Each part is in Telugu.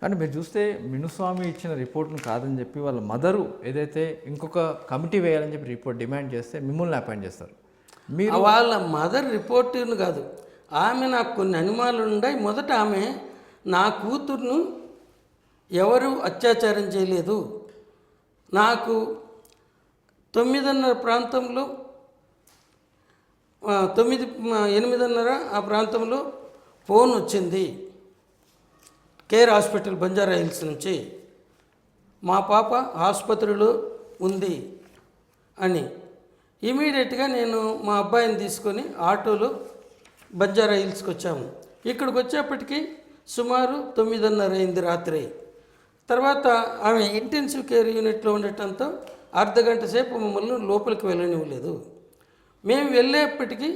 కానీ మీరు చూస్తే మినుస్వామి ఇచ్చిన రిపోర్ట్ను కాదని చెప్పి వాళ్ళ మదరు ఏదైతే ఇంకొక కమిటీ వేయాలని చెప్పి రిపోర్ట్ డిమాండ్ చేస్తే మిమ్మల్ని అపాయింట్ చేస్తారు. మీరు వాళ్ళ మదర్ రిపోర్టును కాదు, ఆమె నాకు కొన్ని అనుమానాలు ఉన్నాయి. మొదట ఆమె నా కూతుర్ను ఎవరు అత్యాచారం చేయలేదు, నాకు 9:30 ప్రాంతంలో 8:30 ఆ ప్రాంతంలో ఫోన్ వచ్చింది కేర్ హాస్పిటల్ బంజారా హిల్స్ నుంచి, మా పాప ఆసుపత్రిలో ఉంది అని. ఇమీడియట్గా నేను మా అబ్బాయిని తీసుకొని ఆటోలో బంజారా హిల్స్కి వచ్చాము. ఇక్కడికి వచ్చేప్పటికి సుమారు 9:30 అయింది రాత్రి. తర్వాత ఆమె ఇంటెన్సివ్ కేర్ యూనిట్లో ఉండటంతో అర్ధగంట సేపు మమ్మల్ని లోపలికి వెళ్ళనివ్వలేదు. మేము వెళ్ళేప్పటికీ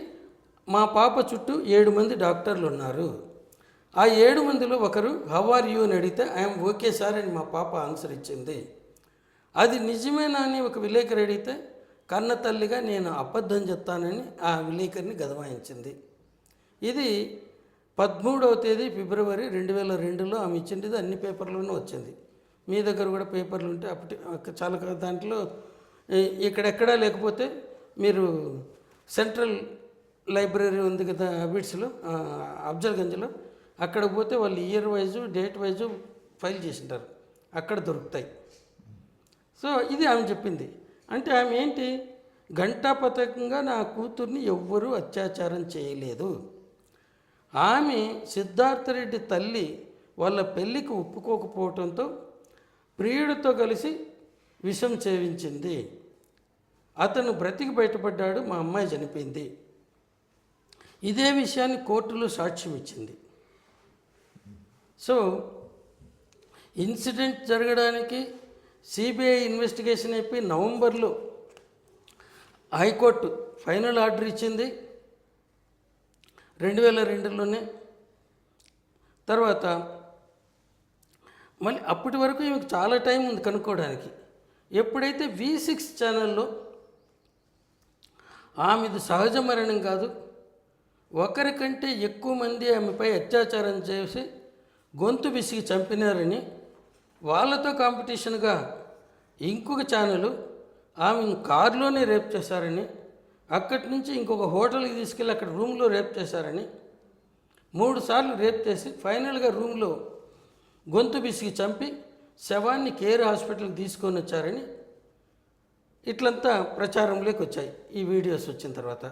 మా పాప చుట్టూ 7 మంది డాక్టర్లు ఉన్నారు. ఆ 7 మందిలో ఒకరు హౌ ఆర్ యూ అని అడిగితే ఐఎమ్ ఓకే సార్ అని మా పాప ఆన్సర్ ఇచ్చింది. అది నిజమేనా అని ఒక విలేకరు అడిగితే కన్న తల్లిగా నేను అబద్ధం చెప్తానని ఆ విలేకరిని గదవాయించింది. ఇది 13వ తేదీ ఫిబ్రవరి 2002లో ఆమె ఇచ్చింది. అన్ని పేపర్లోనూ వచ్చింది. మీ దగ్గర కూడా పేపర్లు ఉంటే అప్పటి చాలా దాంట్లో ఇక్కడెక్కడా లేకపోతే మీరు సెంట్రల్ లైబ్రరీ ఉంది కదా అబిడ్స్లో, అఫ్జల్గంజ్లో, అక్కడ పోతే వాళ్ళు year wise date wise file చేసింటారు, అక్కడ దొరుకుతాయి. సో ఇది ఆమె చెప్పింది. అంటే ఆమె ఏంటి, ఘంటాపథకంగా నా కూతుర్ని ఎవ్వరూ అత్యాచారం చేయలేదు. ఆమె సిద్ధార్థరెడ్డి తల్లి వాళ్ళ పెళ్ళికి ఒప్పుకోకపోవడంతో ప్రియుడితో కలిసి విషం సేవించింది. అతను బ్రతికి బయటపడ్డాడు, మా అమ్మాయి చనిపోయింది. ఇదే విషయాన్ని కోర్టులో సాక్ష్యం ఇచ్చింది. సో ఇన్సిడెంట్ జరగడానికి సిబిఐ ఇన్వెస్టిగేషన్ అయిపోయి నవంబర్లో హైకోర్టు ఫైనల్ ఆర్డర్ ఇచ్చింది 2002లోనే. తర్వాత మళ్ళీ అప్పటి వరకు ఈమెకు చాలా టైం ఉంది కనుక్కోవడానికి. ఎప్పుడైతే V6 ఛానల్లో ఆమెది సహజ మరణం కాదు, ఒకరికంటే ఎక్కువ మంది ఆమెపై అత్యాచారం చేసి గొంతు విసిగి చంపినారని వాళ్ళతో కాంపిటీషన్గా ఇంకొక ఛానలు ఆమెను కారులోనే రేప్ చేశారని, అక్కడి నుంచి ఇంకొక హోటల్కి తీసుకెళ్ళి అక్కడ రూమ్లో రేప్ చేశారని, 3 సార్లు రేప్ చేసి ఫైనల్గా రూమ్లో గొంతు బిసిగి చంపి శవాన్ని కేర్ హాస్పిటల్కి తీసుకొని వచ్చారని ఇట్లంతా ప్రచారంలోకి వచ్చాయి ఈ వీడియోస్ వచ్చిన తర్వాత.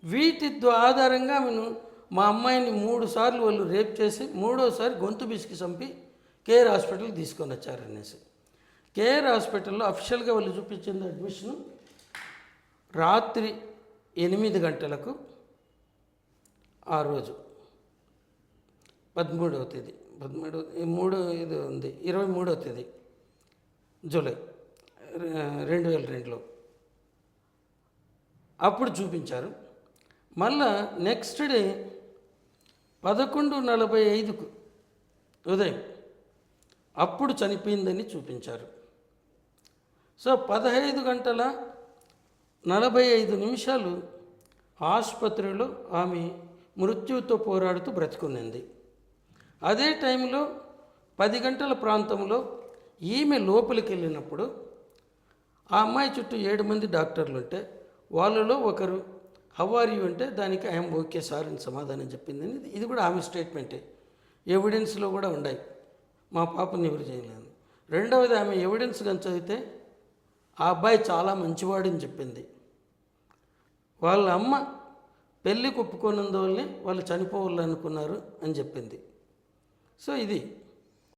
వీటి ఆధారంగా ఆమెను మా అమ్మాయిని 3 సార్లు వాళ్ళు రేప్ చేసి 3వసారి గొంతు బిసికి చంపి కేర్ హాస్పిటల్కి తీసుకొని వచ్చారనేసి. కేర్ హాస్పిటల్లో అఫిషియల్గా వాళ్ళు చూపించింది అడ్మిషను రాత్రి 8 గంటలకు ఆ రోజు 13వ తేదీ 23వ తేదీ జూలై 2002లో అప్పుడు చూపించారు. మళ్ళా నెక్స్ట్ డే 11:45కు ఉదయం అప్పుడు చనిపోయిందని చూపించారు. సో 15:45 ఆసుపత్రిలో ఆమె మృత్యువుతో పోరాడుతూ బ్రతికునింది. అదే టైంలో 10 గంటల ప్రాంతంలో ఈమె లోపలికి వెళ్ళినప్పుడు ఆ అమ్మాయి చుట్టూ 7 మంది డాక్టర్లు ఉంటే వాళ్ళలో ఒకరు హౌ ఆర్ యూ అంటే దానికి ఐఎమ్ ఓకే సార్ అని సమాధానం చెప్పిందని. ఇది కూడా ఆమె స్టేట్మెంటే, ఎవిడెన్స్లో కూడా ఉన్నాయి, మా పాపని ఎవరు చేయలేదు. రెండవది ఆమె ఎవిడెన్స్ కానీ చదివితే ఆ అబ్బాయి చాలా మంచివాడని చెప్పింది. వాళ్ళ అమ్మ పెళ్ళికి ఒప్పుకోనందువల్లే వాళ్ళు చనిపోవాలనుకున్నారు అని చెప్పింది. సో ఇది